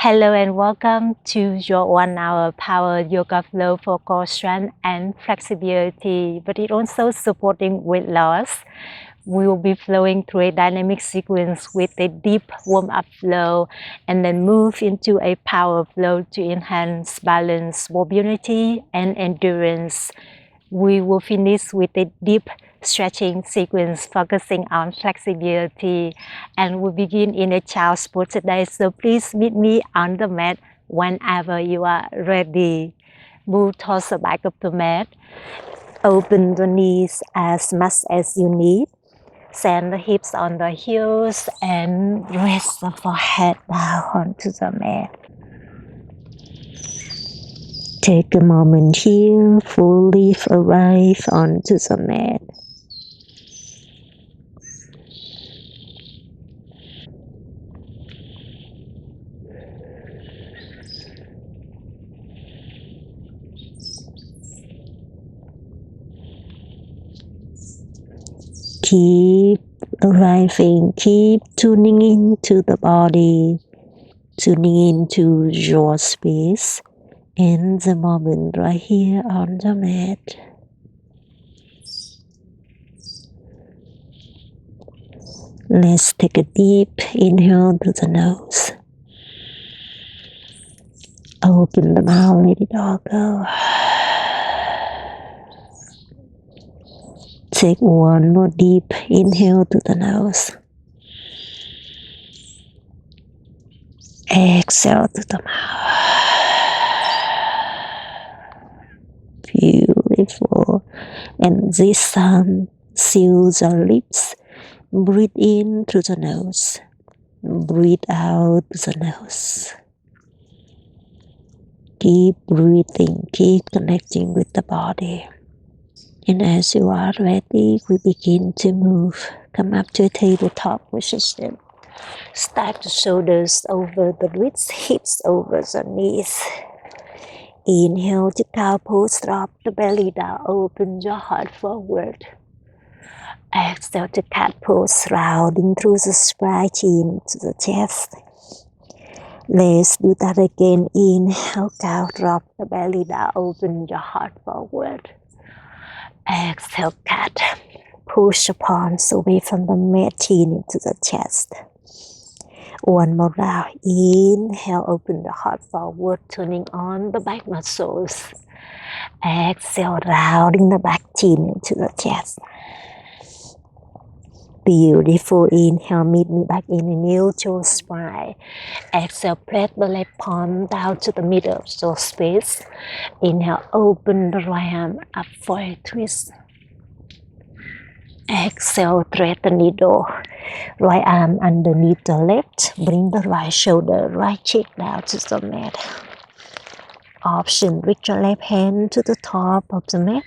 Hello and welcome to your 1 hour power yoga flow for core strength and flexibility, but it also supporting weight loss. We will be flowing through a dynamic sequence with a deep warm-up flow and then move into a power flow to enhance balance, mobility, and endurance. We will finish with a deep stretching sequence focusing on flexibility, and we begin in a child's pose today. So please meet me on the mat whenever you are ready. Move towards the back of the mat. Open the knees as much as you need. Send the hips on the heels and rest the forehead down onto the mat. Take a moment here, fully arrive onto the mat. Keep arriving, keep tuning into the body, tuning into your space in the moment right here on the mat. Let's take a deep inhale through the nose. Open the mouth, let it all go. Take one more deep inhale through the nose. Exhale through the mouth. Beautiful. And this time, seal your lips. Breathe in through the nose. Breathe out through the nose. Keep breathing, keep connecting with the body. And as you are ready, we begin to move. Come up to a tabletop position. Stack the shoulders over the wrists, hips over the knees. Inhale to cow pose, drop the belly down, open your heart forward. Exhale to cat pose, rounding through the spine, chin to the chest. Let's do that again. Inhale, cow, drop the belly down, open your heart forward. Exhale, cat. Push the palms away from the mat, chin into the chest. One more round. Inhale, open the heart forward, turning on the back muscles. Exhale, rounding the back, chin into the chest. Beautiful. Inhale, meet me back in a neutral spine. Exhale, press the left palm down to the middle of your space. Inhale, open the right arm up for a twist. Exhale, thread the needle. Right arm underneath the left. Bring the right shoulder, right cheek down to the mat. Option, reach your left hand to the top of the mat,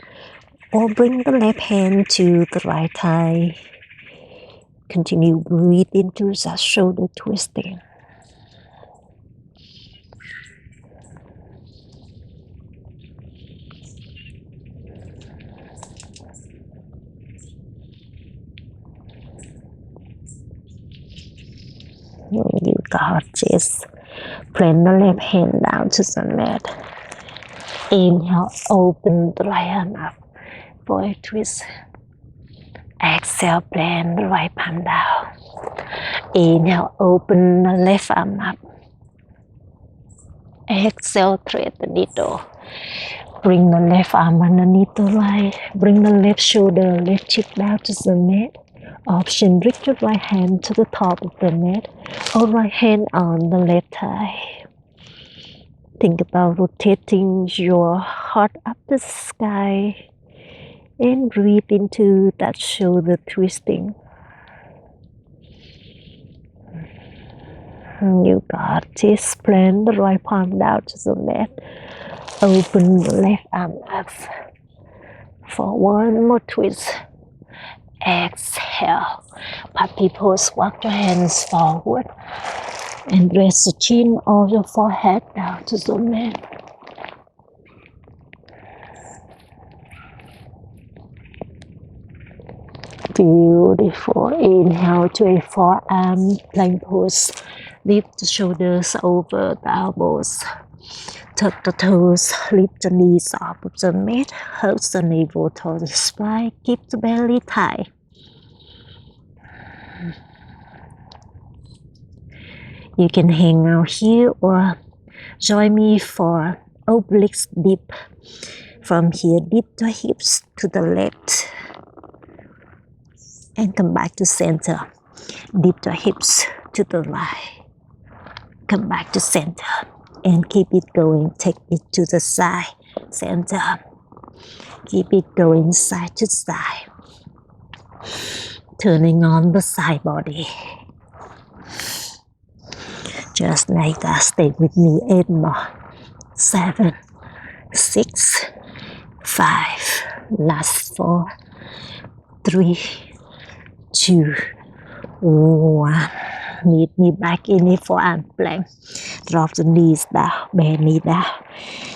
or bring the left hand to the right thigh. Continue breathe into that shoulder twisting. You got this. Plant the left hand down to the mat. Inhale, open the right arm up for a twist. Exhale, plant the right palm down. Inhale, open the left arm up. Exhale, thread the needle. Bring the left arm underneath the right. Bring the left shoulder, left cheek down to the mat. Option, reach your right hand to the top of the mat, or right hand on the left thigh. Think about rotating your heart up the sky and breathe into that shoulder twisting. You got this. Plant the right palm down to the mat. Open the left arm up for one more twist. Exhale. Puppy pose. Walk your hands forward and rest the chin of your forehead down to the mat. Beautiful. Inhale to a forearm plank pose. Lift the shoulders over the elbows. Tuck the toes, lift the knees off of the mat, hold the navel toward the spine, keep the belly tight. You can hang out here or join me for oblique dip. From here, dip the hips to the left and come back to center. Dip the hips to the right. Come back to center and keep it going. Take it to the side, center. Keep it going side to side. Turning on the side body. Just like that. Stay with me. 8 more. 7, 6, 5. Last 4, 3, 2, 1. Meet me back in a forearm plank. Drop the knees down, bend knee down.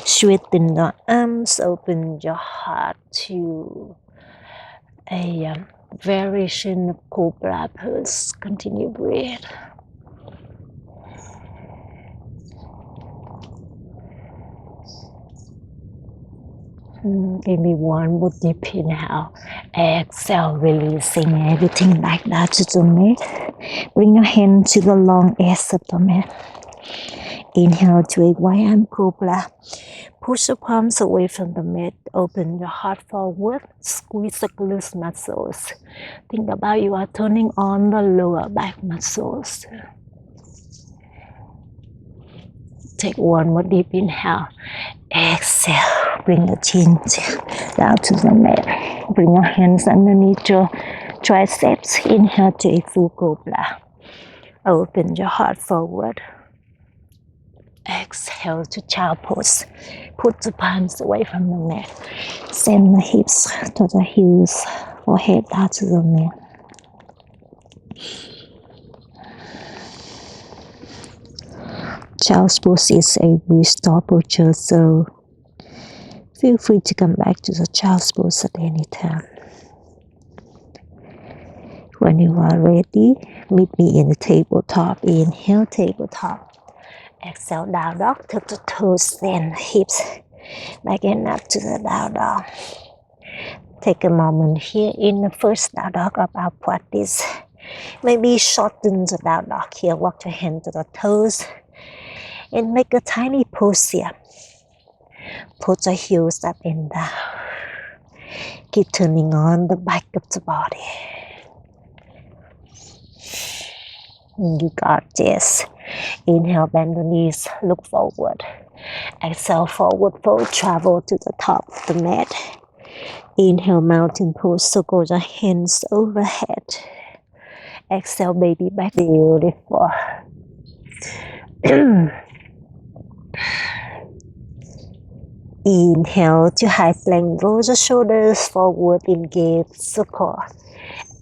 Straighten the arms, open your heart to a variation of cobra pose. Continue breathe. Give me one more deep inhale. Exhale, releasing everything back down to the mat. Bring your hand to the long edge of the mat. Inhale to a wide arm cobra. Push the palms away from the mat. Open your heart forward. Squeeze the glute muscles. Think about you are turning on the lower back muscles. Take one more deep inhale. Exhale. Bring the chin down to the mat. Bring your hands underneath your triceps. Inhale to a full cobra. Open your heart forward. Exhale to child pose. Put the palms away from the mat. Send the hips to the heels. Forehead down to the mat. Child's pose is a restore posture, so feel free to come back to the child's pose at any time. When you are ready, meet me in the tabletop. Inhale, tabletop. Exhale, down dog. Tuck the toes, then hips back and up to the down dog. Take a moment here in the first down dog of our practice. Maybe shorten the down dog here. Walk your hand to the toes and make a tiny pose here. Put the heels up and down. Keep turning on the back of the body. You got this. Inhale, bend the knees, look forward. Exhale, forward fold, travel to the top of the mat. Inhale, mountain pose, circle your hands overhead. Exhale, baby back. Beautiful. Inhale to high plank, roll the shoulders forward, engage the core.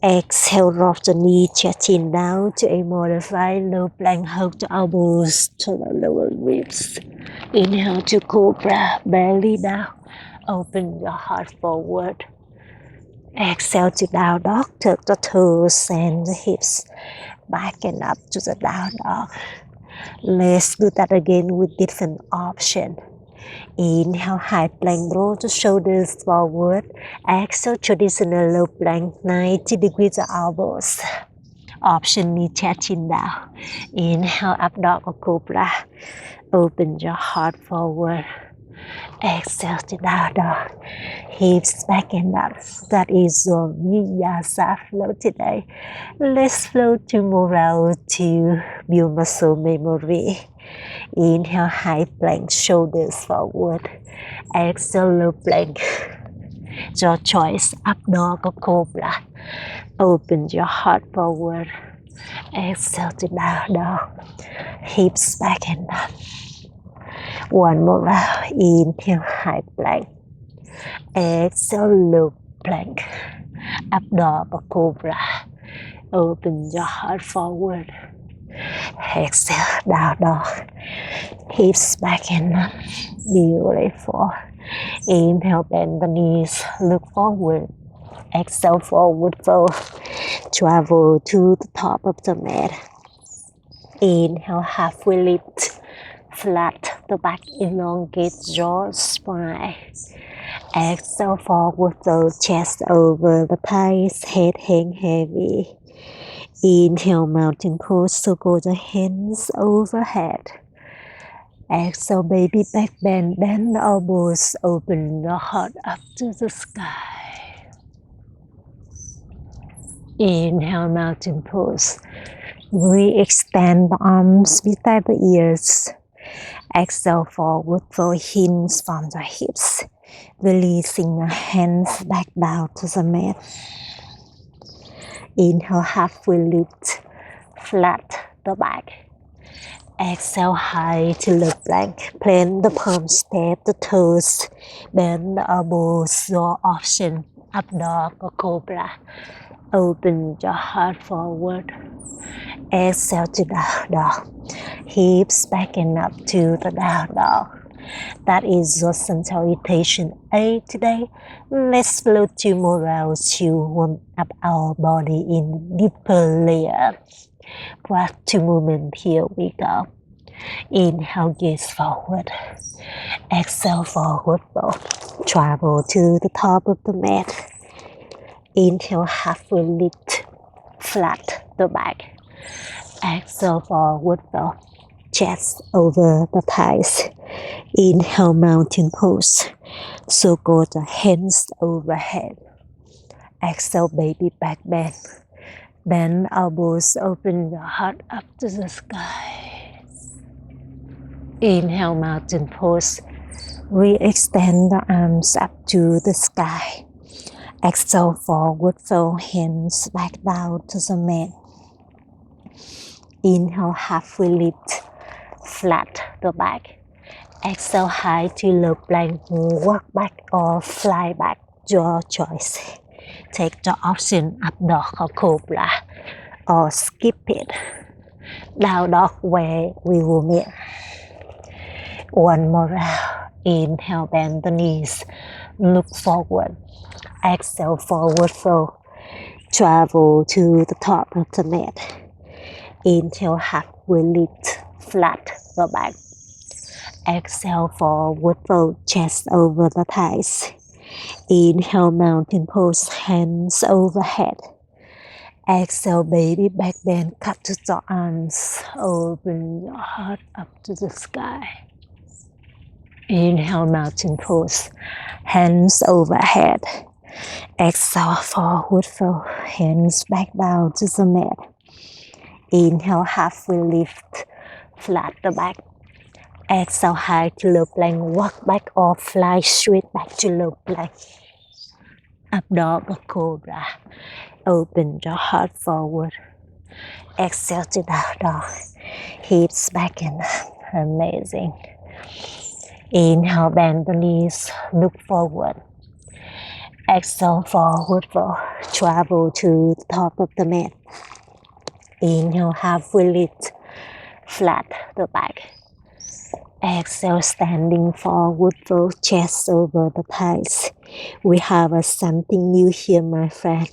Exhale, drop the knee, chin down to a modified low plank, hold the elbows to the lower ribs. Inhale to cobra, belly down, open your heart forward. Exhale to down dog, tuck the toes and the hips back and up to the down dog. Let's do that again with different options. Inhale, high plank, roll the shoulders forward. Exhale, traditional low plank, 90 degrees of elbows. Option knee, chin down. Inhale, up dog or cobra. Open your heart forward. Exhale to down dog. Hips back and up. That is your vinyasa flow today. Let's flow tomorrow to build muscle memory. Inhale, high plank, shoulders forward. Exhale, low plank. Your choice, up dog or cobra. Open your heart forward. Exhale to down dog. Hips back and up. One more round. Inhale, high plank. Exhale, low plank. Up dog or cobra. Open your heart forward. Exhale, down dog. Hips back and up. Beautiful. Inhale, bend the knees, look forward. Exhale, forward fold. Travel to the top of the mat. Inhale, halfway lift. Flat the back, elongate jaw, spine. Exhale, forward fold, chest over the thighs, head hang heavy. Inhale, mountain pose, so go the hands overhead. Exhale, baby back bend, bend the elbows, open the heart up to the sky. Inhale, mountain pose. Re-extend the arms beside the ears. Exhale, forward fold, hinge from the hips. Releasing the hands back down to the mat. Inhale, halfway lift, flat the back. Exhale, high to the plank. Plant the palms, step the toes. Bend the elbows, your option. Up dog or cobra. Open your heart forward. Exhale to down dog. Hips back and up to the down dog. That is your salutation 8 today. Let's flow 2 more rounds to warm up our body in deeper layer. Breath to movement, here we go. Inhale, gaze forward. Exhale, forward fold. Travel to the top of the mat. Inhale, halfway lift. Flat the back. Exhale, forward fold. Chest over the thighs. Inhale, mountain pose. So go the hands overhead. Exhale, baby back bend. Bend elbows, open your heart up to the sky. Inhale, mountain pose. Re-extend the arms up to the sky. Exhale, forward fold, hands back down to the mat. Inhale, halfway lift. Flat the back. Exhale, high to low plank, walk back or fly back, your choice. Take the option up dog or cobra, or skip it. Down dog where we will meet. One more round. Inhale, bend the knees, look forward. Exhale, forward fold. Travel to the top of the mat. Inhale, halfway lift, flat the back. Exhale, forward fold, chest over the thighs. Inhale, mountain pose, hands overhead. Exhale, baby back bend, cut to the arms. Open your heart up to the sky. Inhale, mountain pose, hands overhead. Exhale, forward fold, hands back down to the mat. Inhale, halfway lift, flat the back. Exhale, high to low plank, walk back or fly straight back to low plank. Up dog or cobra. Open your heart forward. Exhale to down dog. Hips back and up. Amazing. Inhale, bend the knees, look forward. Exhale, forward fold. Travel to the top of the mat. Inhale, halfway lift. Flat the back. Exhale, standing forward fold, chest over the thighs. We have something new here, my friend.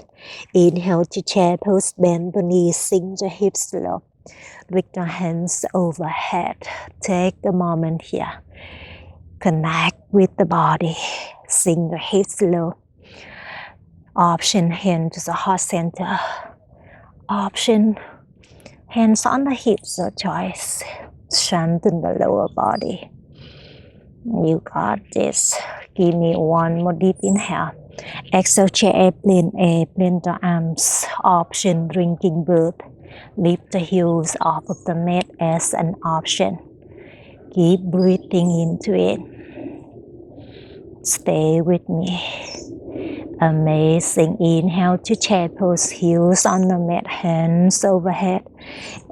Inhale to chair pose, bend the knees, sink the hips low. Lift your hands overhead. Take a moment here. Connect with the body. Sink the hips low. Option, hand to the heart center. Option, hands on the hips, your choice. Strengthen the lower body. You got this. Give me one more deep inhale. Exhale, chair airplane, airplane the arms. Option, drinking bird. Lift the heels off of the mat as an option. Keep breathing into it. Stay with me. Amazing. Inhale to chair pose, heels on the mat, hands overhead.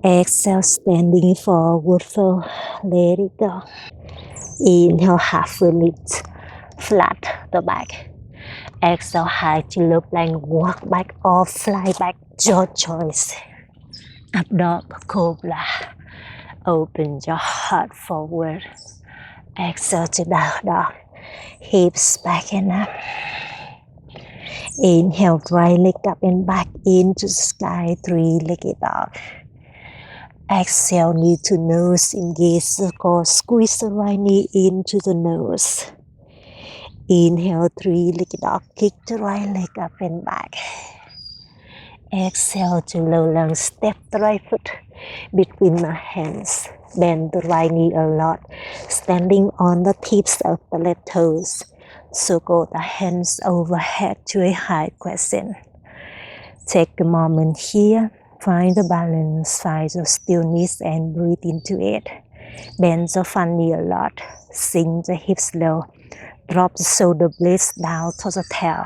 Exhale, standing forward fold. Let it go. Inhale, halfway lift, flat the back. Exhale, high to low plank, walk back or fly back, your choice. Up dog, cobra. Open your heart forward. Exhale to down dog. Hips back and up. Inhale, right leg up and back into the sky, 3-legged dog. Exhale, knee to nose, engage circle, squeeze the right knee into the nose. Inhale, three-legged dog, kick the right leg up and back. Exhale to low lunge, step the right foot between the hands. Bend the right knee a lot, standing on the tips of the left toes. Circle the hands overhead to a high crescent. Take a moment here, find the balance, find the stillness and breathe into it. Bend the front knee a lot, sink the hips low, drop the shoulder blades down to the tail.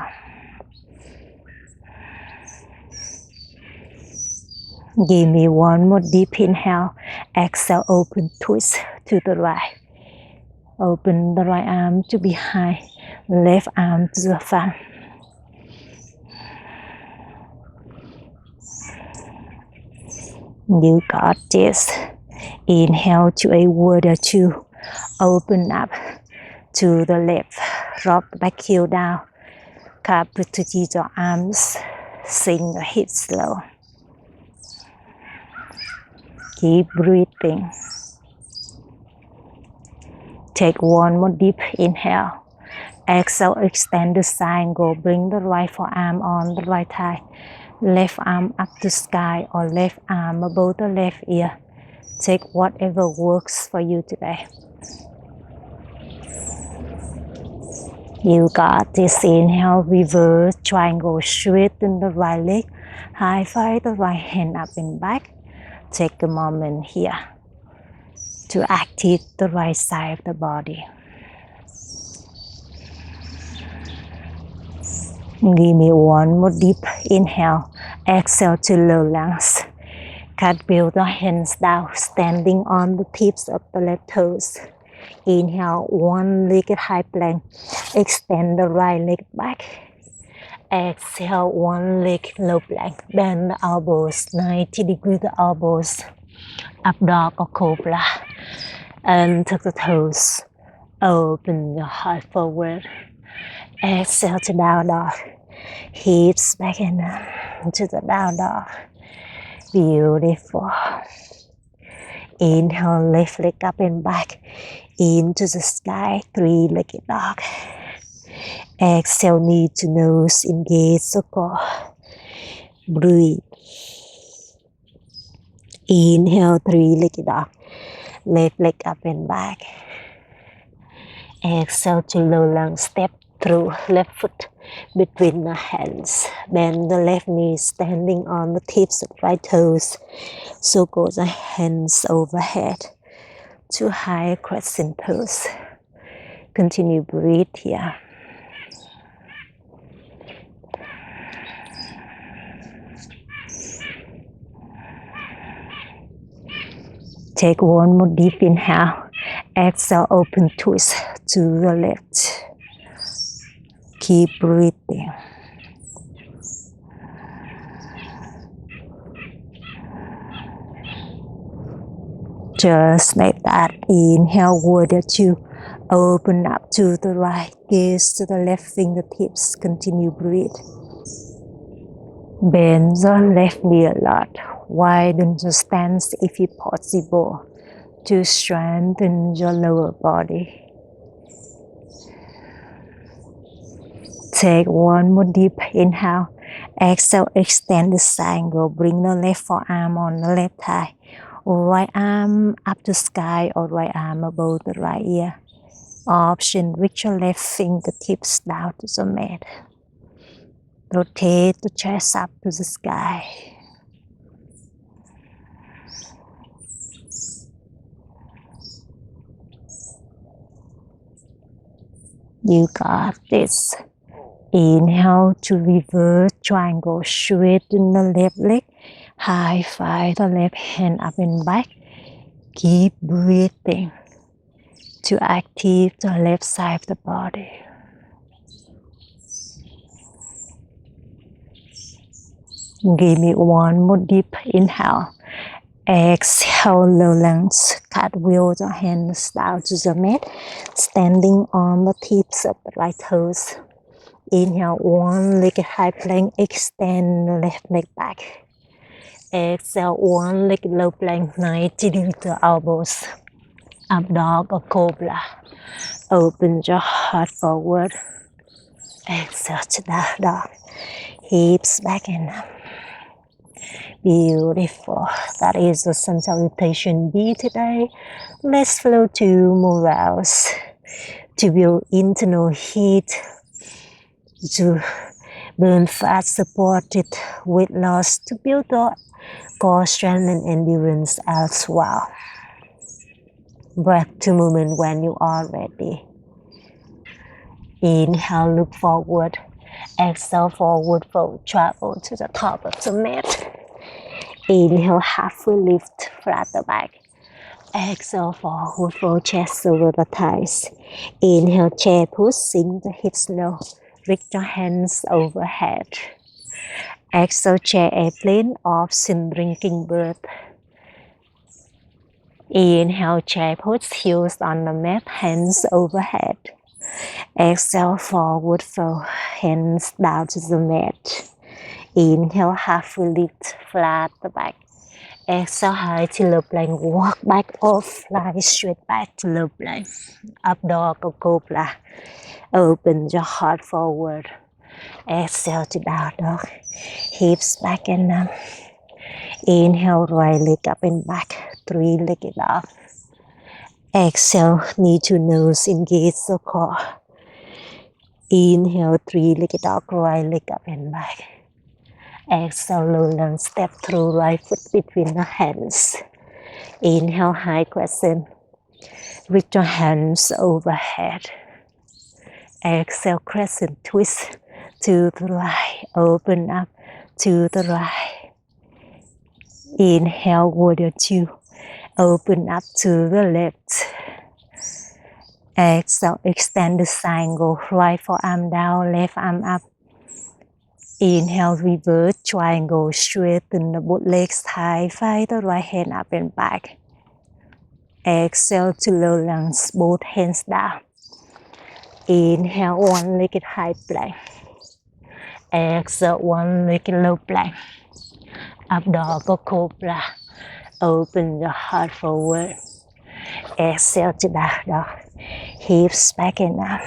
Give me one more deep inhale. Exhale, open twist to the right. Open the right arm to behind, left arm to the front. You got this. Inhale to a warrior two. Open up to the left. Drop the back heel down. Cup to your arms. Sink the hips low. Keep breathing. Take one more deep inhale. Exhale, extend the side angle. Bring the right forearm on the right thigh. Left arm up to sky or left arm above the left ear. Take whatever works for you today. You got this. Inhale, reverse triangle, straighten the right leg. High five the right hand up and back. Take a moment here to activate the right side of the body. Give me one more deep inhale. Exhale to low lunge. Cartwheel the hands down, standing on the tips of the left toes. Inhale, one-legged high plank. Extend the right leg back. Exhale, one leg low plank. Bend the elbows, 90 degrees the elbows. Up dog or cobra. And tuck the toes. Open your heart forward. Exhale to down dog. Hips back and to the down dog. Beautiful. Inhale, left leg up and back. Into the sky, three-legged dog. Exhale, knee to nose, engage circle. Breathe. Inhale, three-legged dog. Left leg up and back. Exhale to low lunge, step through left foot between the hands. Bend the left knee, standing on the tips of right toes. Circle the hands overhead to high crescent pose. Continue breathe here. Take one more deep inhale. Exhale, open twist to the left. Keep breathing. Just like that. Inhale, warrior two. Open up to the right, gaze to the left fingertips. Continue breathe. Bend the left knee a lot. Widen the stance if it's possible to strengthen your lower body. Take one more deep inhale. Exhale, extend the side angle. Bring the left forearm on the left thigh. Right arm up to sky or right arm above the right ear. Option, reach your left fingertips down to the mat. Rotate the chest up to the sky. You got this. Inhale to reverse triangle, straighten the left leg. High five the left hand up and back. Keep breathing to activate the left side of the body. Give me one more deep inhale. Exhale, low lunge. Cartwheel the hands down to the mat, standing on the tips of the right toes. Inhale, one-legged high plank. Extend the left leg back. Exhale, one leg low plank, 90 with the elbows. Up dog or cobra. Open your heart forward. Exhale to down dog. Hips back and up. Beautiful. That is the sun salutation B today. Let's flow 2 more rounds to build internal heat, to burn fat supported weight loss, to build the core strength and endurance as well. Breath to movement when you are ready. Inhale, look forward. Exhale, forward fold, travel to the top of the mat. Inhale, halfway lift, flat the back. Exhale, forward fold, chest over the thighs. Inhale, chair push, sink the hips low. Reach your hands overhead. Exhale, chair airplane off, centering kingbird. Inhale, chair push, heels on the mat, hands overhead. Exhale, forward fold, hands down to the mat. Inhale, halfway lift, flat the back. Exhale, high to low plank, walk back or fly straight back to low plank. Up dog or cobra. Open your heart forward. Exhale to down dog. Hips back and up. Inhale, right leg up and back. 3-legged dog. Exhale, knee to nose, engage the core. Inhale, 3-legged dog, right leg up and back. Exhale, low lunge, step through right foot between the hands. Inhale, high crescent. Reach your hands overhead. Exhale, crescent twist to the right. Open up to the right. Inhale, warrior 2. Open up to the left. Exhale, extend the triangle. Right forearm down, left arm up. Inhale, reverse triangle. Straighten the both legs high. Find the right hand up and back. Exhale to low lunge, both hands down. Inhale, 1-legged high plank. Exhale, 1-legged low plank. Up dog or cobra. Open your heart forward. Exhale to down dog. Hips back and up.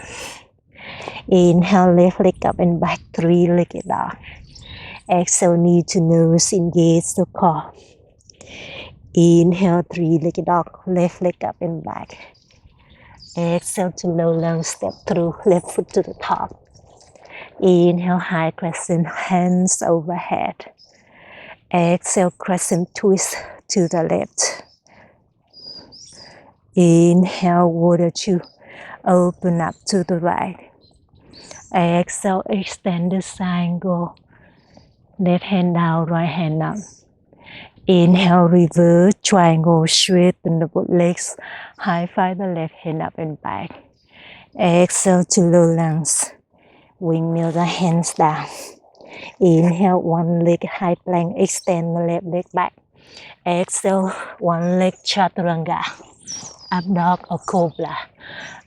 Inhale, left leg up and back, 3-legged dog. Exhale, knee to nose, engage the core. Inhale, 3-legged dog, left leg up and back. Exhale to low lunge, step through, left foot to the top. Inhale, high crescent, hands overhead. Exhale, crescent twist to the left. Inhale, warrior 2. Open up to the right. Exhale, extend the triangle. Left hand down, right hand up. Inhale, reverse triangle, straighten the both legs. High five the left hand up and back. Exhale to low lunge. Windmill the hands down. Inhale, 1-leg high plank, extend the left leg back. Exhale, 1-leg chaturanga. Up dog or cobra.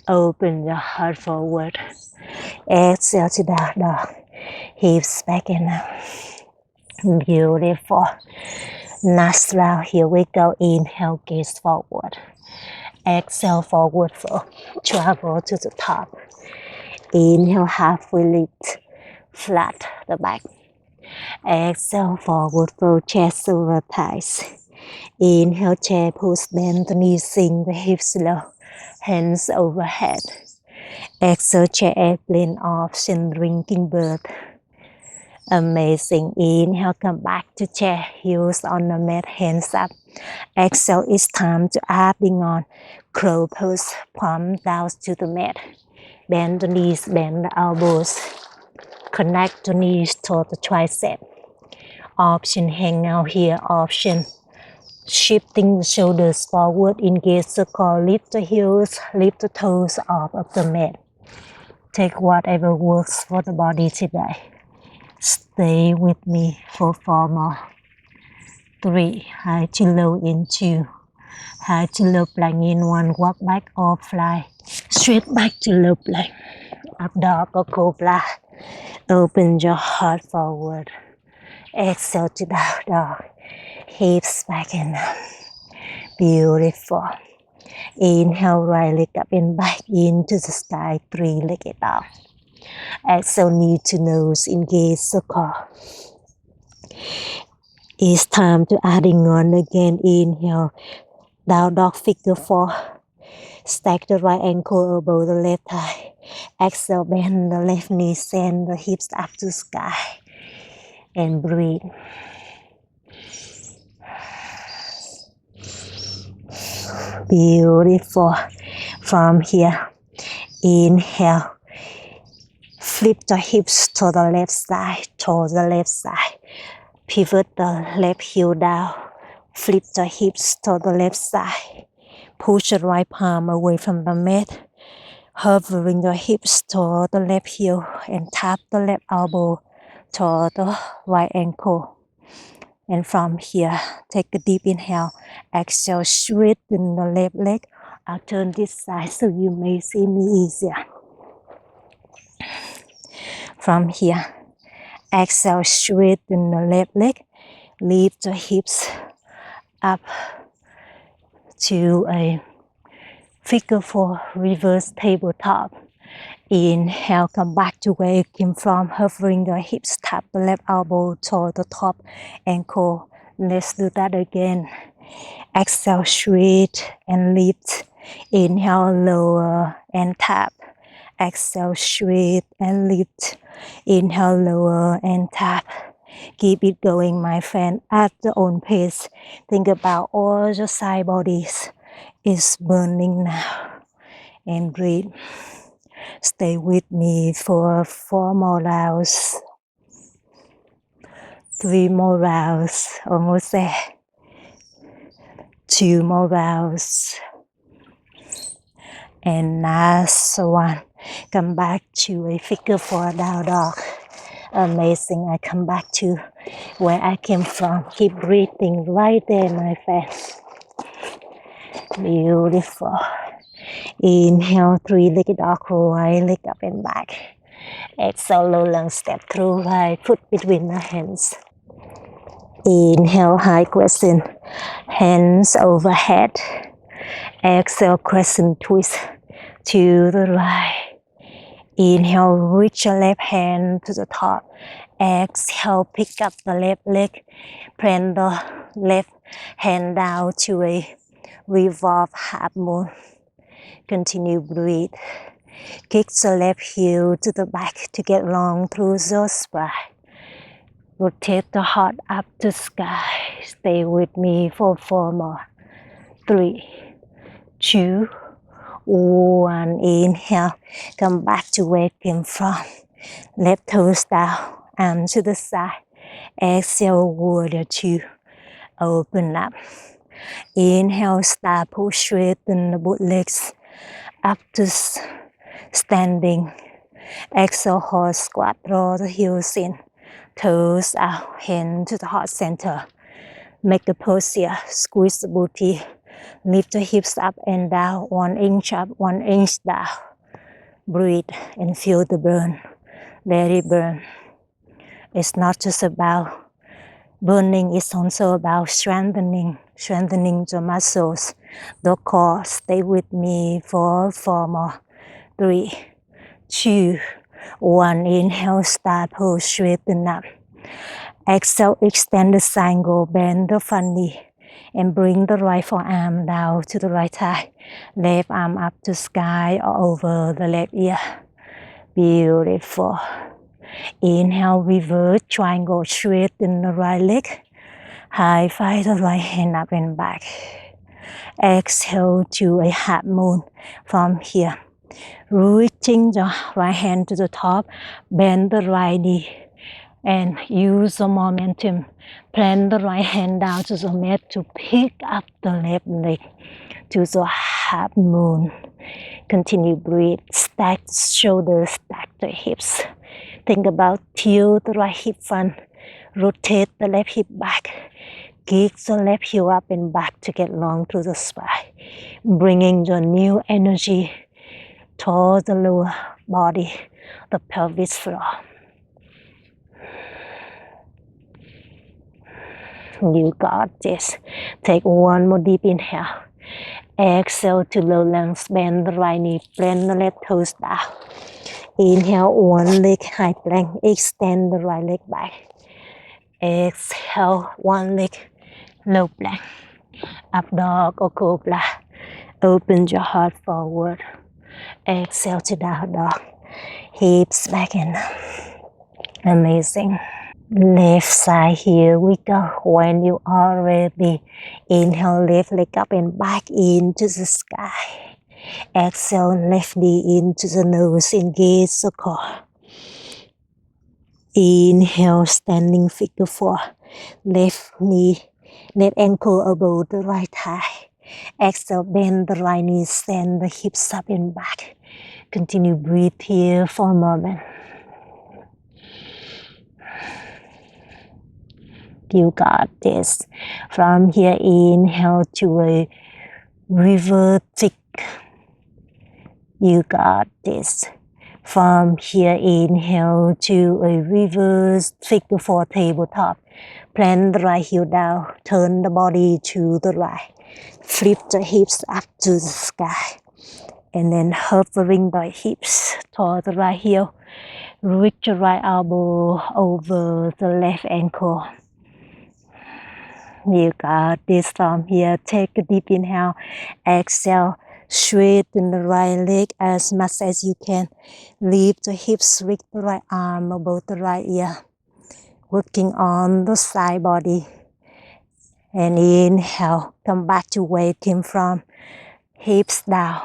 Open your heart forward. Exhale to down dog. Hips back and up. Beautiful. Next round, here we go. Inhale, gaze forward. Exhale, forward fold. Travel to the top. Inhale, halfway lift. Flat the back. Exhale, forward fold, chest over thighs. Inhale, chair push, bend the knees, sink the hips low. Hands overhead. Exhale, chair airplane off, centering kingbird. Amazing. Inhale, come back to chair, heels on the mat, hands up. Exhale, it's time to adding on crow pose, palm down to the mat. Bend the knees, bend the elbows. Connect the knees to the tricep. Option hang out here, option shifting the shoulders forward, engage the core, lift the heels, lift the toes off of the mat. Take whatever works for the body today. Stay with me for 4 more. 3, high to low in 2. High to low plank in 1, walk back or fly. Straight back to low plank. Up dog or cobra. Open your heart forward. Exhale to down dog. Hips back and up. Beautiful. Inhale, right leg up and back into the sky, three-legged dog. Exhale, knee to nose, engage circle. It's time to adding on again. Inhale, down dog figure 4. Stack the right ankle above the left thigh. Exhale, bend the left knee, send the hips up to sky. And breathe. Beautiful. From here, inhale. Flip the hips to the left side, Pivot the left heel down. Flip the hips to the left side. Push the right palm away from the mat. Hovering your hips to the left heel and tap the left elbow to the right ankle. And from here, take a deep inhale. Exhale, straighten the left leg. I'll turn this side so you may see me easier. From here, exhale, straighten the left leg. Lift the hips up to a figure 4 reverse tabletop. Inhale, come back to where you came from, hovering the hips, tap the left elbow to the top ankle. Let's do that again. Exhale, straight and lift. Inhale, lower and tap. Exhale, straight and lift. Inhale, lower and tap. Keep it going, my friend, at your own pace. Think about all your side bodies is burning now. And breathe. Stay with me for 4 more rounds. 3 more rounds. Almost there. 2 more rounds. And last one. Come back to a figure 4 down dog. Amazing. I come back to where I came from. Keep breathing right there, my friend. Beautiful. Inhale, three-legged dog, right leg up and back. Exhale, low lunge step through, right foot between the hands. Inhale, high crescent, hands overhead. Exhale, crescent twist to the right. Inhale, reach your left hand to the top. Exhale, pick up the left leg. Plant the left hand down to a revolve half moon. Continue breathe. Kick the left heel to the back to get long through the spine. Rotate the heart up to sky. Stay with me for 4 more. 3, 2, 1. Inhale. Come back to where you came from. Left toes down, arm to the side. Exhale, warrior 2. Open up. Inhale, start pull straighten the both legs up to standing. Exhale, horse squat, draw the heels in. Toes out, hand to the heart center. Make a pose here, squeeze the booty. Lift the hips up and down, 1 inch up, 1 inch down. Breathe and feel the burn. Let it burn. It's not just about burning, it's also about strengthening the muscles, the core. Stay with me for 4 more. 3, 2, 1. Inhale, start pose, straighten up. Exhale, extend the triangle, bend the front knee. And bring the right forearm down to the right thigh. Left arm up to sky or over the left ear. Beautiful. Inhale, reverse triangle, straighten the right leg. High five the right hand up and back. Exhale to a half moon from here. Reaching the right hand to the top, bend the right knee and use the momentum. Plant the right hand down to the mat to pick up the left leg to the half moon. Continue breathe. Stack shoulders, stack the hips. Think about tilt the right hip front. Rotate the left hip back. Kick the left heel up and back to get long through the spine. Bringing your new energy towards the lower body, the pelvis floor. You got this. Take one more deep inhale. Exhale to low lungs, bend the right knee, bend the left toes down. Inhale, one leg high plank, extend the right leg back. Exhale, one leg low plank. Up dog or cobra. Open your heart forward. Exhale to down dog. Hips back in. Amazing. Left side, here we go. When you are ready, inhale, left leg up and back into the sky. Exhale, left knee into the nose, engage the core. Inhale, standing figure four. Left knee, left ankle above the right thigh. Exhale, bend the right knee, stand the hips up and back. Continue breathe here for a moment. You got this. From here, inhale to a river tick. You got this. From here, inhale to a reverse figure four tabletop. Plant the right heel down. Turn the body to the right. Flip the hips up to the sky. And then hovering the hips toward the right heel. Reach the right elbow over the left ankle. You got this. From here, take a deep inhale. Exhale. Straighten the right leg as much as you can. Lift the hips, reach the right arm above the right ear. Working on the side body. And inhale. Come back to where it came from. Hips down.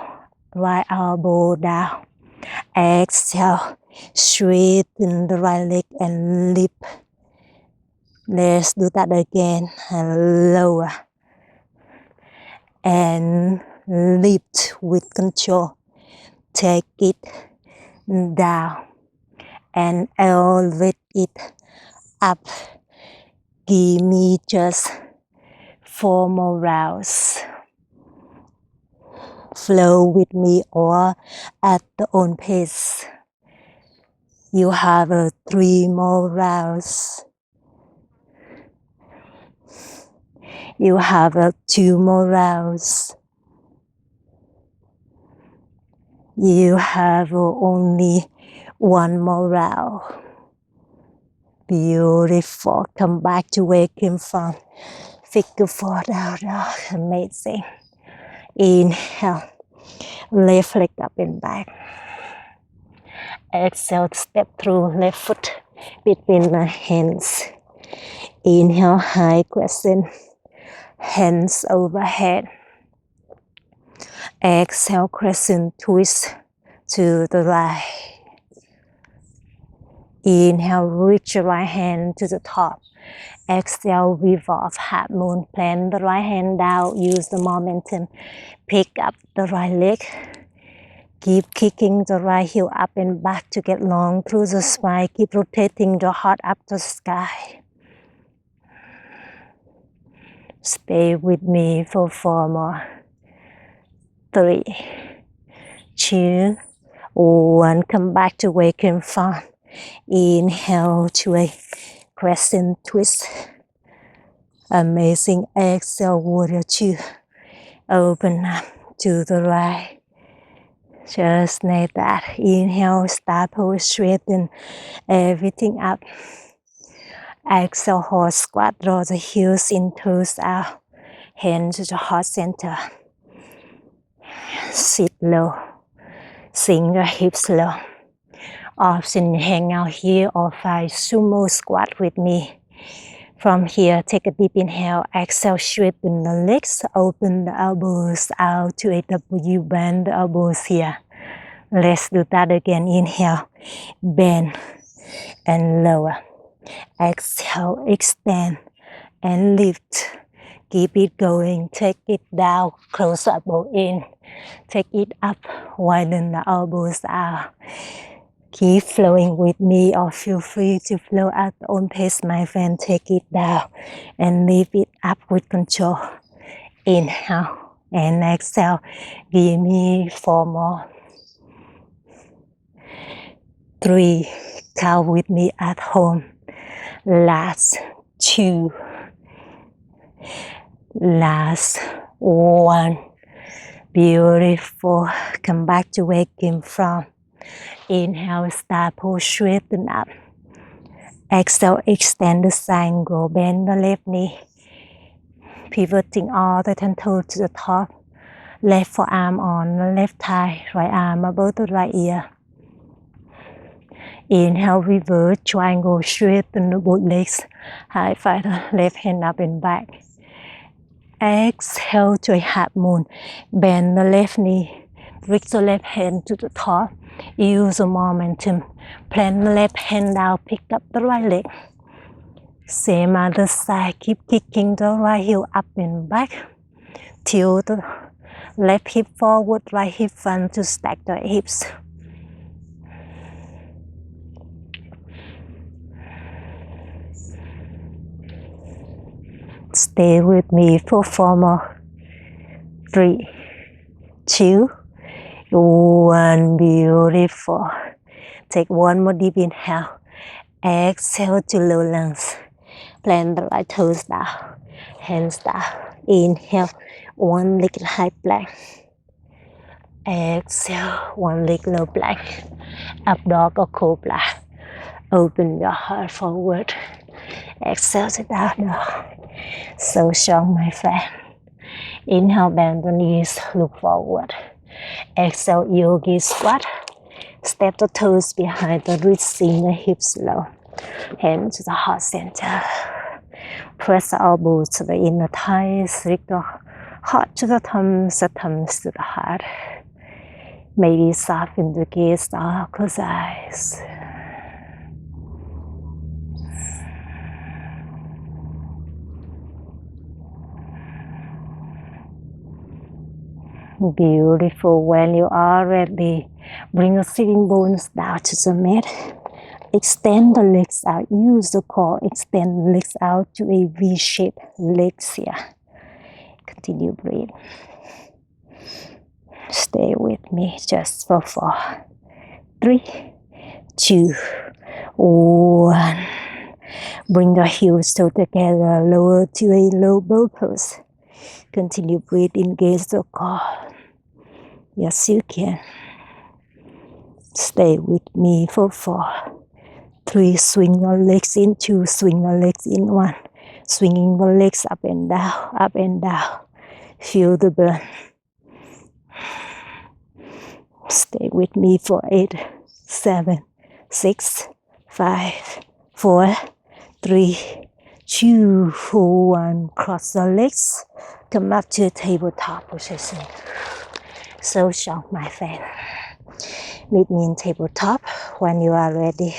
Right elbow down. Exhale. Straighten the right leg and lift. Let's do that again. And lower. And lift with control. Take it down and elevate it up. Give me just 4 more rounds. Flow with me or at your own pace. You have 3 more rounds. You have 2 more rounds. You have only 1 more round. Beautiful. Come back to where you came from. Figure four down dog. Amazing. Inhale. Left leg up and back. Exhale. Step through left foot between the hands. Inhale. High crescent. Hands overhead. Exhale, crescent twist to the right. Inhale, reach your right hand to the top. Exhale, revolve, half moon. Plant the right hand down. Use the momentum. Pick up the right leg. Keep kicking the right heel up and back to get long through the spine. Keep rotating the heart up the sky. Stay with me for 4 more. 3, 2, 1. Come back to where you came from. Inhale to a crescent twist. Amazing. Exhale, warrior 2. Open up to the right. Just like that. Inhale, start pose, straighten everything up. Exhale, horse squat, draw the heels in, toes out. Hands to the heart center. Sit low. Sink your hips low. Option hang out here or find sumo squat with me. From here, take a deep inhale. Exhale, straighten the legs. Open the elbows out to a W. Bend the elbows here. Let's do that again. Inhale, bend and lower. Exhale, extend and lift. Keep it going. Take it down. Close elbow in. Take it up. Widen the elbows out. Keep flowing with me or feel free to flow at your own pace, my friend. Take it down and lift it up with control. Inhale and exhale. Give me 4 more. 3. Count with me at home. Last 2. Last one. Beautiful. Come back to where you came from. Inhale, start pose, straighten up. Exhale, extend the side, go bend the left knee. Pivoting all the 10 toes to the top. Left forearm on the left thigh, right arm above the right ear. Inhale, reverse, triangle, straighten the both legs. High five the left hand up and back. Exhale to a half moon. Bend the left knee. Reach the left hand to the top. Use the momentum. Plant the left hand down, pick up the right leg. Same other side, keep kicking the right heel up and back. Tilt the left hip forward, right hip front to stack the hips. Stay with me for 4 more. 3, 2, 1. Beautiful. Take one more deep inhale. Exhale to low lunge. Plant the right toes down. Hands down. Inhale. One leg high plank. Exhale. One leg low plank. Up dog or cobra. Open your heart forward. Exhale to down dog. So strong, my friend. Inhale, bend the knees, look forward. Exhale, yogi squat. Step the toes behind the wrist, sink the hips low. Hand to the heart center. Press the elbows to the inner thighs. Lift the heart to the thumbs to the heart. Maybe soften the gaze, close eyes. Beautiful. When you are ready, bring the sitting bones down to the mat. Extend the legs out. Use the core. Extend the legs out to a V-shaped legs here. Continue breathe. Stay with me just for 4, 3, 2, 1. Bring the heels together. Lower to a low bow pose. Continue breathe. Engage the core. Yes, you can. Stay with me for 4, 3. Swing your legs in 2. Swing your legs in 1. Swinging the legs up and down, up and down. Feel the burn. Stay with me for 8, 7, 6, 5, 4, 3, 2, 1. Cross the legs. Come up to tabletop position. So strong, my friend. Meet me in tabletop when you are ready.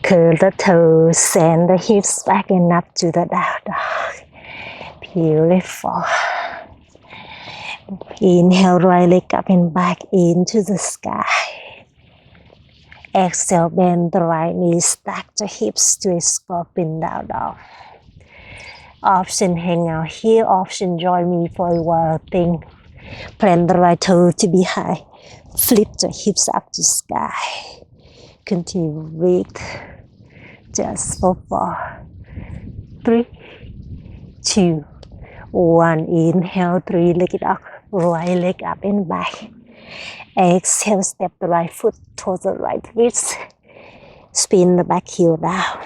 Curl the toes, send the hips back and up to the down dog. Beautiful. Inhale, right leg up and back into the sky. Exhale, bend the right knee, stack the hips to a sculpting down dog. Option hang out here, option join me for a wild thing. Plant the right toe to be high. Flip the hips up to sky. Continue breathe. Just for 4, 3, 2, 1. Inhale, 3 leg it up. Right leg up and back. Exhale, step the right foot towards the right wrist. Spin the back heel down.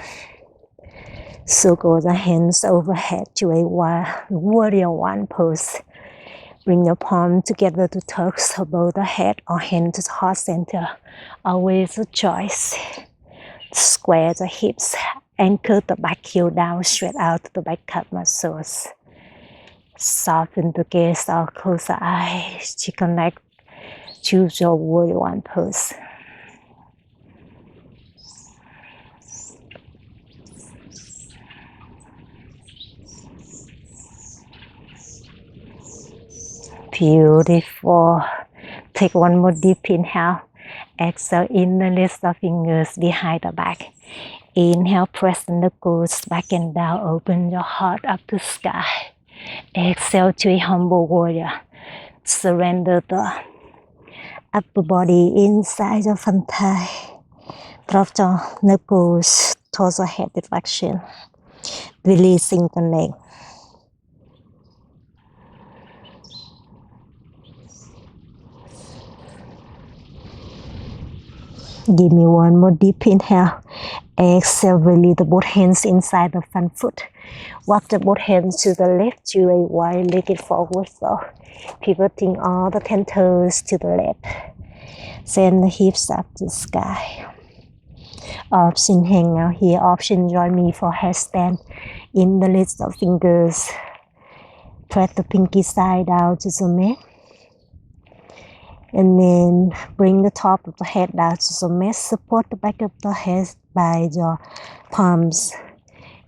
Circle the hands overhead to a warrior 1 pose. Bring your palm together to touch above the head or hand to the heart center. Always a choice. Square the hips. Anchor the back heel down, straight out to the back calf muscles. Soften the gaze or close the eyes to connect. Choose your warrior 1 pose. Beautiful. Take one more deep inhale. Exhale, interlace the fingers behind the back. Inhale, press the knuckles back and down. Open your heart up to sky. Exhale to a humble warrior. Surrender the upper body inside your front thigh. Drop the knuckles towards the head deflection. Releasing the neck. Give me one more deep inhale. Exhale, release the both hands inside the front foot. Walk the both hands to the left to a wide-legged forward fold. Pivoting all the 10 toes to the left. Send the hips up to the sky. Option hang out here. Option join me for headstand. In the list of fingers. Press the pinky side down to the mat. And then bring the top of the head down to the mat. Support the back of the head by your palms.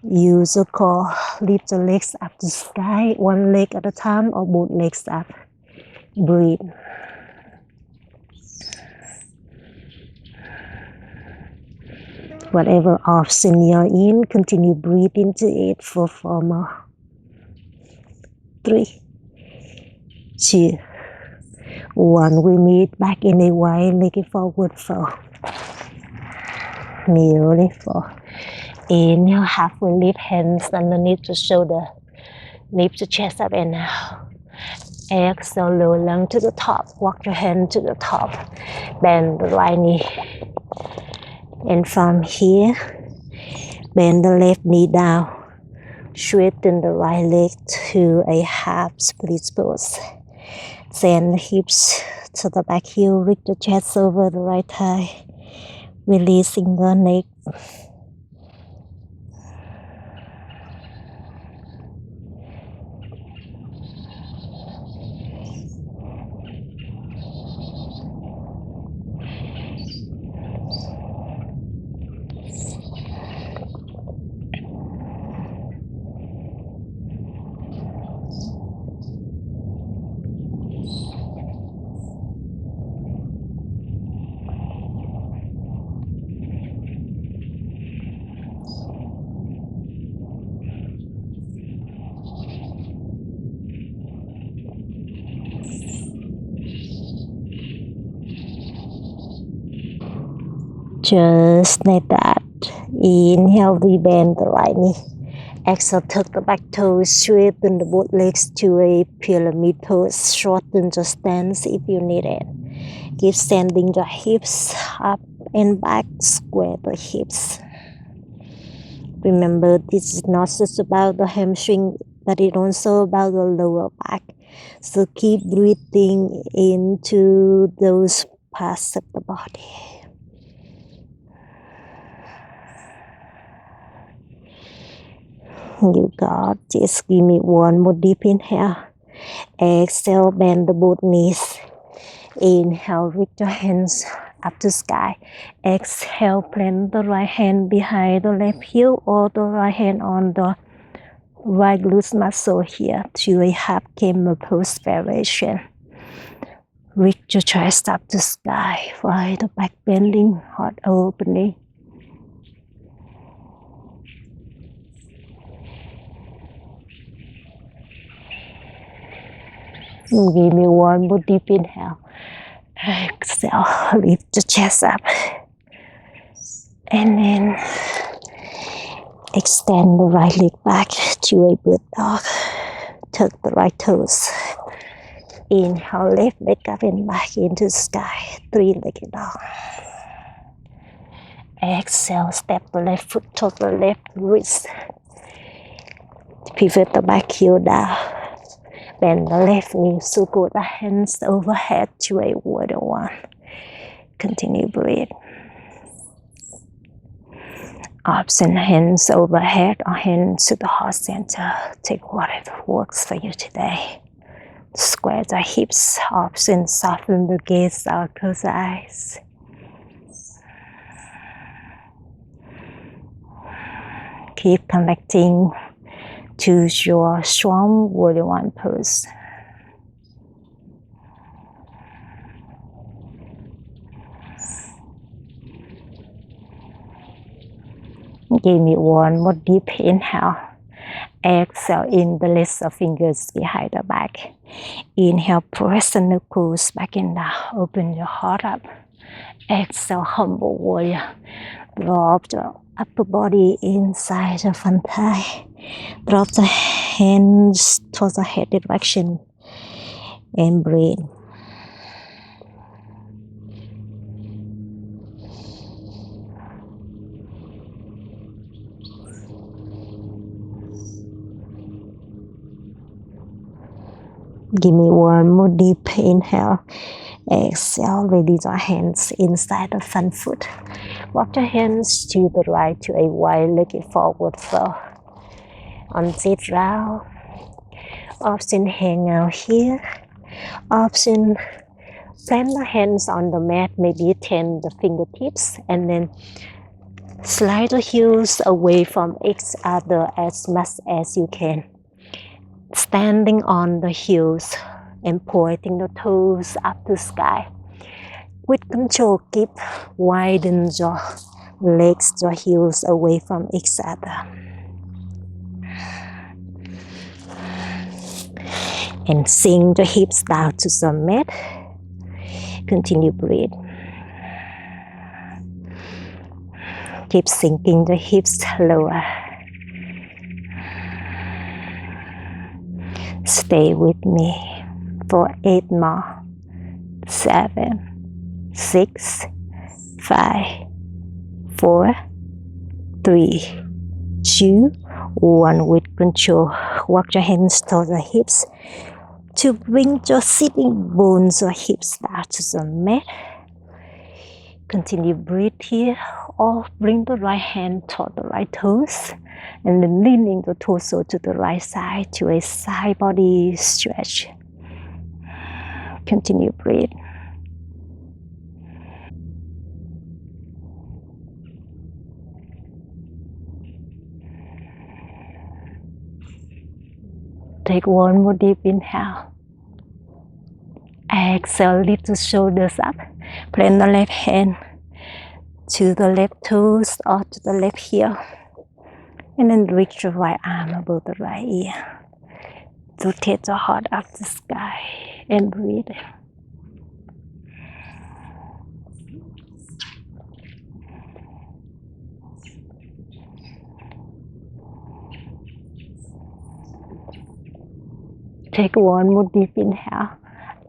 Use the core. Lift the legs up to the sky. One leg at a time or both legs up. Breathe. Whatever option you're in, continue breathe into it for 4 more. 3, 2, 1. We meet back in a wide-legged forward fold. Beautiful. Inhale, halfway lift, hands underneath the shoulder. Lift the chest up and out. Exhale, lower lung to the top. Walk your hand to the top. Bend the right knee. And from here, bend the left knee down. Straighten the right leg to a half split pose. Send the hips to the back heel. Reach the chest over the right thigh. Releasing the neck. Just like that. Inhale, we bend the right knee. Exhale, tuck the back toes, straighten the both legs to a pyramid pose. Shorten the stance if you need it. Keep sending the hips up and back, square the hips. Remember, this is not just about the hamstring, but it's also about the lower back. So keep breathing into those parts of the body. You got this. Give me one more deep inhale. Exhale, bend the both knees. Inhale, reach your hands up to sky. Exhale, plant the right hand behind the left heel or the right hand on the right glute muscle here to a half camel pose variation. Reach your chest up to sky. Right the back bending, heart opening. Give me one more deep inhale. Exhale, lift the chest up. And then extend the right leg back to a bird dog. Tuck the right toes. Inhale, left leg up and back into the sky. 3-legged dog. Exhale, step the left foot to the left wrist. Pivot the back heel down. Bend the left knee, support the hands overhead to a warrior one. Continue breathe. Option hands overhead or hands to the heart center. Take whatever works for you today. Square the hips. Option soften the gaze out, close the eyes. Keep connecting to your strong warrior one pose. Give me one more deep inhale. Exhale in the list of fingers behind the back. Inhale, press the knuckles back and down. Open your heart up. Exhale, humble warrior. Drop the upper body inside the front thigh. Drop the hands towards the head direction. And breathe. Give me one more deep inhale. Exhale, release your hands inside the front foot. Walk your hands to the right to a wide-legged forward fold. On this round, option hang out here. Option plant the hands on the mat, maybe 10 the fingertips, and then slide the heels away from each other as much as you can. Standing on the heels and pointing the toes up to sky. With control, keep widen your legs, your heels away from each other. And sink the hips down to the mat. Continue breathe. Keep sinking the hips lower. Stay with me for 8 more. 7, 6, 5, 4, 3, 2, 1. With control, walk your hands to the hips to bring your sitting bones or hips down to the mat. Continue breathe here, or bring the right hand toward the right toes, and then leaning the torso to the right side to a side body stretch. Continue breathe. Take one more deep inhale. Exhale, lift the shoulders up. Plant the left hand to the left toes or to the left heel. And then reach the right arm above the right ear. Rotate the heart up the sky and breathe. Take one more deep inhale.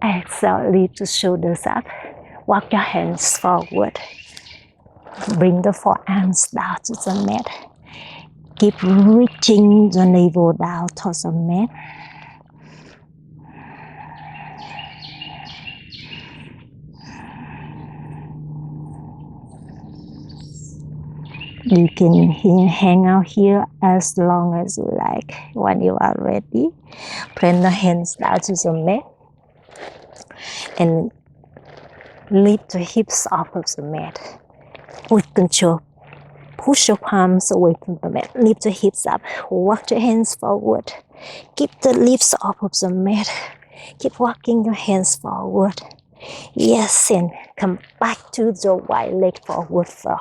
Exhale, lift the shoulders up. Walk your hands forward. Bring the forearms down to the mat. Keep reaching the navel down towards the mat. You can hang out here as long as you like. When you are ready, plant the hands down to the mat and lift the hips off of the mat. With control, push your palms away from the mat. Lift the hips up. Walk your hands forward. Keep the lips off of the mat. Keep walking your hands forward. Yes, and come back to the wide leg forward fold.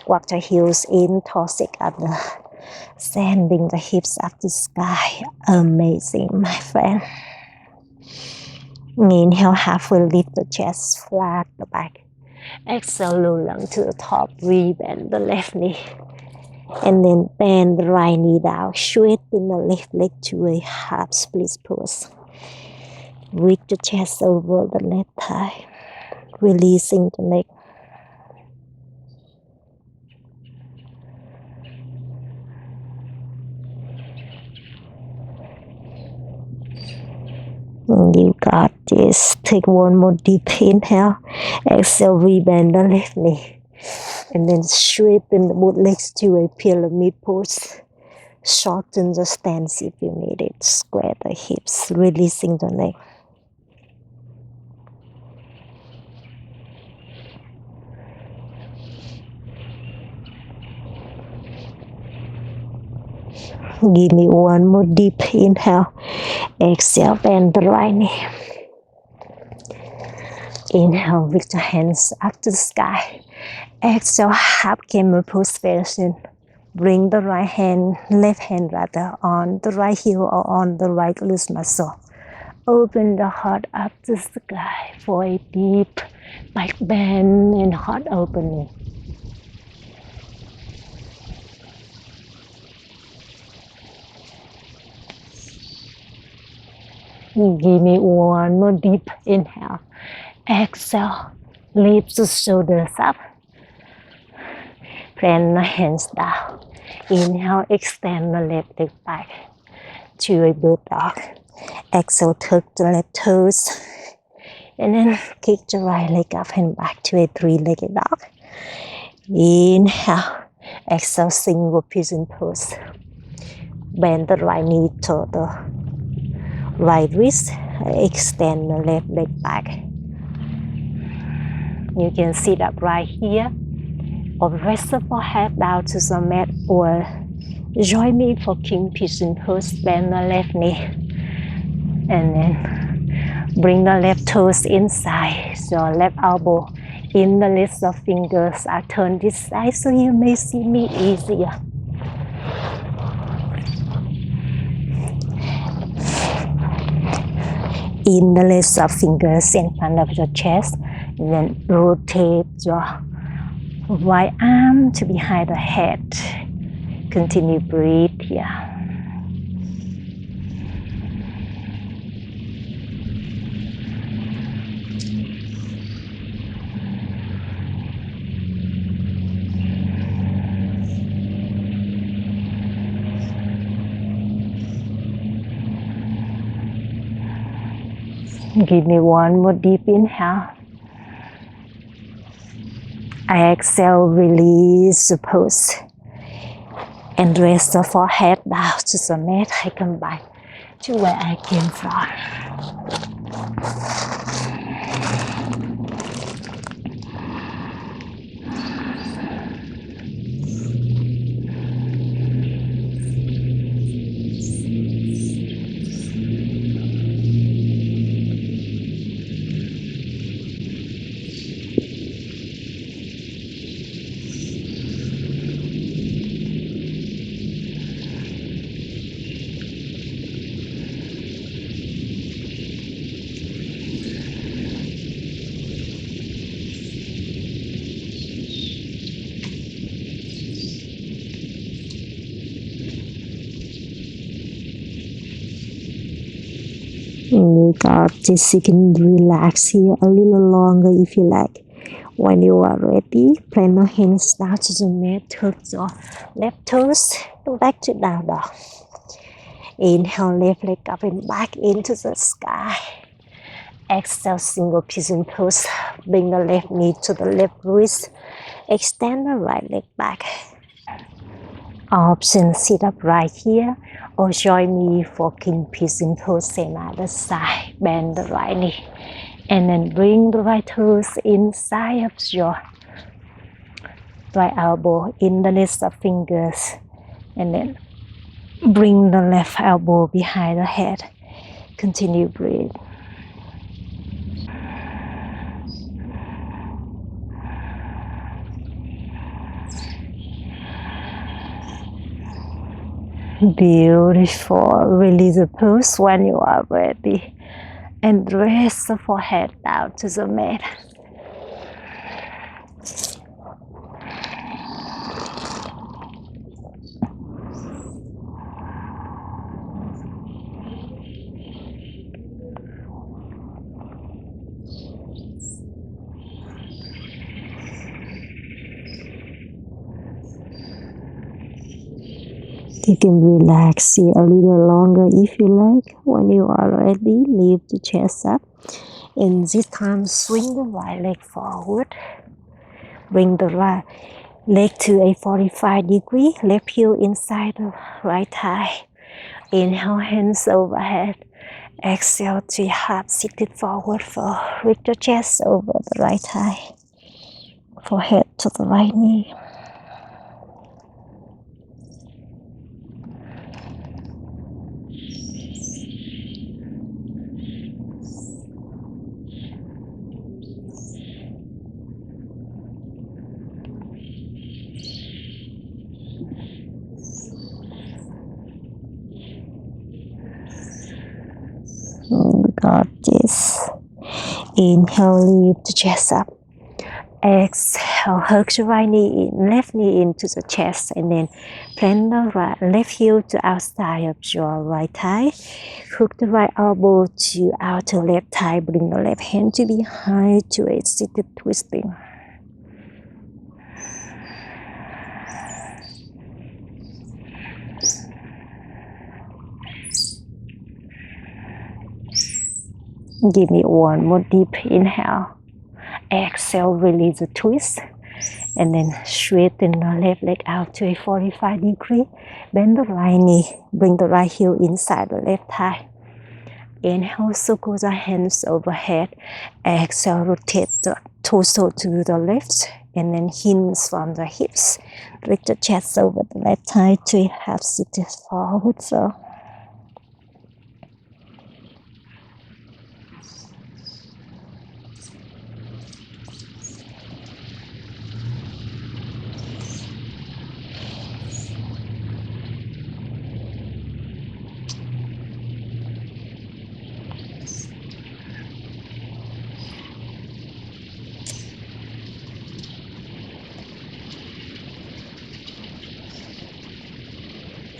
Walk the heels in towards each other. Sending the hips up to the sky. Amazing, my friend. Inhale, halfway lift the chest, flat the back. Exhale, low lung to the top, rebend the left knee. And then bend the right knee down, straighten the left leg to a half split pose. Reach the chest over the left thigh, releasing the neck. You got this. Take one more deep inhale. Exhale, rebend the left knee. And then straighten the both legs to a pyramid pose. Shorten the stance if you need it. Square the hips, releasing the neck. Give me one more deep inhale. Exhale, bend the right knee. Inhale, lift the hands up to the sky. Exhale, half camel pose version. Bring the left hand rather, on the right heel or on the right glute muscle. Open the heart up to the sky for a deep back bend and heart opening. Give me one more deep inhale. Exhale, lift the shoulders up. Plant the hands down. Inhale, extend the left leg back to a bird dog. Exhale, tuck the left toes. And then kick the right leg up and back to a three-legged dog. Inhale. Exhale, single pigeon pose. Bend the right knee to the right wrist. Extend the left leg back. You can sit up right here, or rest the forehead down to the mat, or join me for king pigeon pose. Bend the left knee, and then bring the left toes inside. Your left elbow in the list of fingers. I turn this side so you may see me easier. In the list of fingers in front of your chest, and then rotate your right arm to behind the head. Continue breathe here. Give me one more deep inhale. Exhale, release the pose. And rest the forehead down to the mat. I come back to where I came from. You got this. You can relax here a little longer if you like. When you are ready, plant your hands down to the mat. Tuck your left toes. Go back to down dog. Inhale, left leg up and back into the sky. Exhale, single pigeon pose. Bring the left knee to the left wrist. Extend the right leg back. Option, sit up right here, or join me for king pigeon pose, same other side. Bend the right knee, and then bring the right toes inside of your right elbow in the list of fingers, and then bring the left elbow behind the head. Continue breathe. Beautiful. Release the pose when you are ready, and rest the forehead down to the mat. You can relax here a little longer if you like. When you are ready, lift the chest up. And this time, swing the right leg forward. Bring the right leg to a 45-degree. Left heel inside the right thigh. Inhale, hands overhead. Exhale to your heart, sit it forward. Lift your chest over the right thigh. Forehead to the right knee. Got this. Inhale, lift the chest up. Exhale, hug the right knee in, left knee into the chest, and then plant the left heel to outside of your right thigh. Hook the right elbow to outer left thigh. Bring the left hand to behind to a seated twisting. Give me one more deep inhale. Exhale, release the twist. And then straighten the left leg out to a 45 degree. Bend the right knee. Bring the right heel inside the left thigh. Inhale, circle the hands overhead. Exhale, rotate the torso to the left. And then hinge from the hips. Lift the chest over the left thigh to half seated forward fold.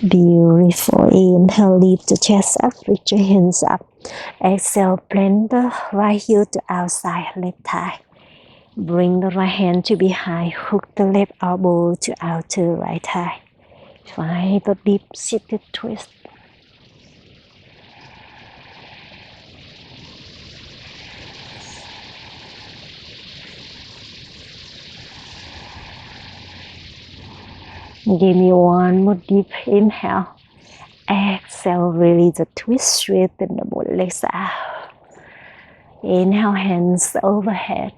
Beautiful. Inhale, lift the chest up, reach your hands up. Exhale, bend the right heel to outside left thigh. Bring the right hand to behind, hook the left elbow to outer right thigh. Find the deep seated twist. Give me one more deep inhale. Exhale, release the twist, straighten the both legs out. Inhale, hands overhead.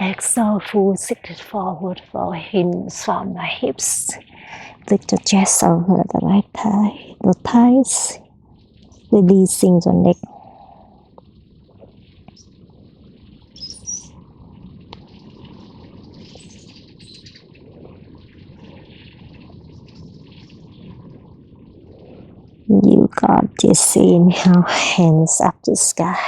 Exhale, full seated forward fold, hinge from the hips. Lift the chest over the right thigh, the thighs, releasing the neck. You got this. Inhale, hands up to the sky.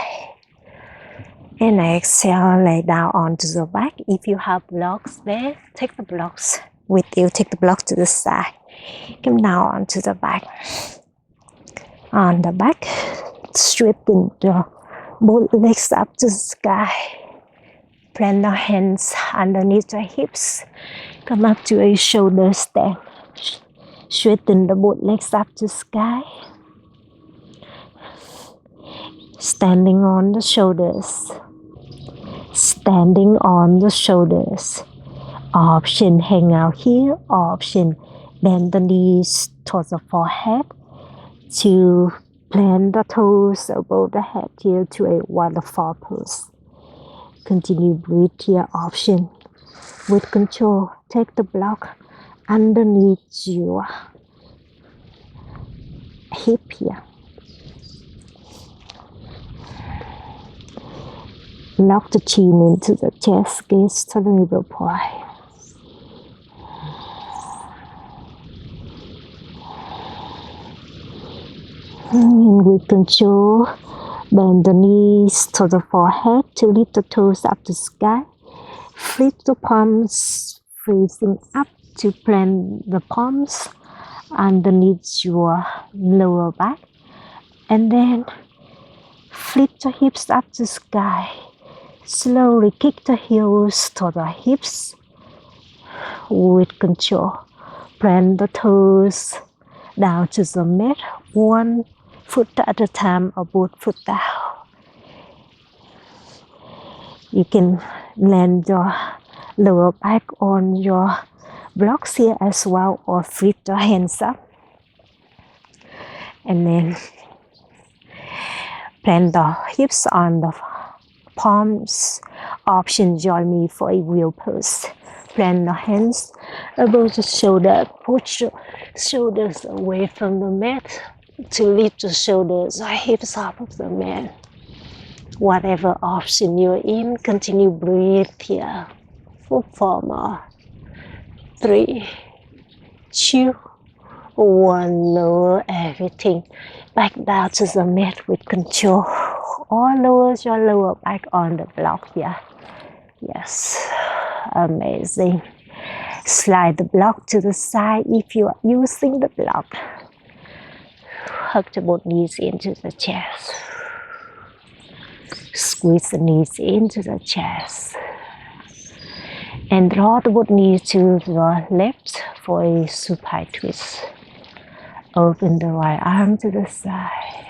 And exhale, lay down onto the back. If you have blocks there, take the blocks with you. Take the blocks to the side. Come down onto the back. On the back, straighten the both legs up to the sky. Plant the hands underneath the hips. Come up to a shoulder stand. Straighten the both legs up to the sky. Standing on the shoulders. Standing on the shoulders. Option hang out here. Option bend the knees towards the forehead. To plant the toes above the head here to a waterfall pose. Continue breathe here. Option with control. Take the block underneath your hip here. Lock the chin into the chest, gaze to the middle point. And with control, bend the knees to the forehead to lift the toes up to the sky. Flip the palms facing up to plant the palms underneath your lower back. And then flip the hips up to the sky. Slowly kick the heels to the hips with control. Plant the toes down to the mat, one foot at a time or both foot down. You can land your lower back on your blocks here as well, or flip the hands up. And then plant the hips on the palms. Option join me for a wheel pose. Plant the hands above the shoulder. Push the shoulders away from the mat to lift the shoulders or hips off of the mat. Whatever option you're in, continue breathe here for 4 more. 3, 2, 1. Lower everything back down to the mat with control. Or lower your lower back on the block here. Yes, amazing. Slide the block to the side if you are using the block. Hug the both knees into the chest. Squeeze the knees into the chest. And draw the both knees to the left for a supine twist. Open the right arm to the side.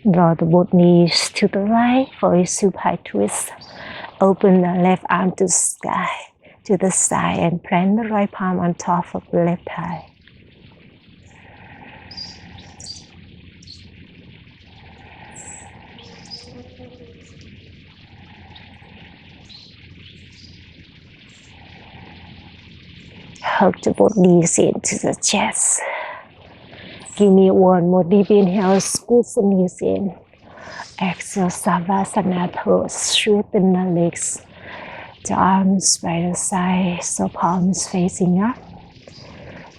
Draw the both knees to the right for a supine twist. Open the left arm to the sky, to the side, and plant the right palm on top of the left thigh. Hug the both knees into the chest. Give me one more deep inhale, squeeze the knees in. Exhale, Savasana pose, straighten the legs. The arms by the side, so palms facing up.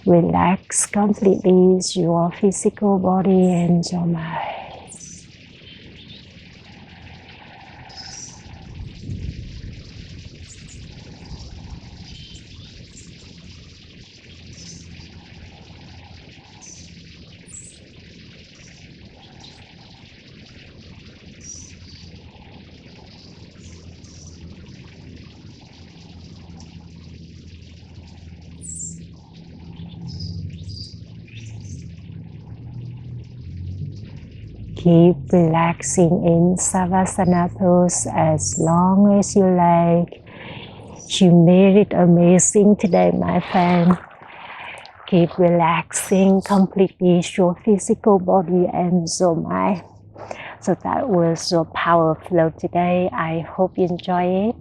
Relax completely your physical body and your mind. Keep relaxing in Savasana pose as long as you like. You made it amazing today, my friend. Keep relaxing completely your physical body and your mind. So that was your power flow today. I hope you enjoy it.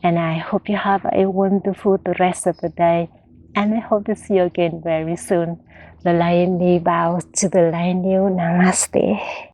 And I hope you have a wonderful the rest of the day. And I hope to see you again very soon. The Lion Knee bows to the Lion Knee. Namaste.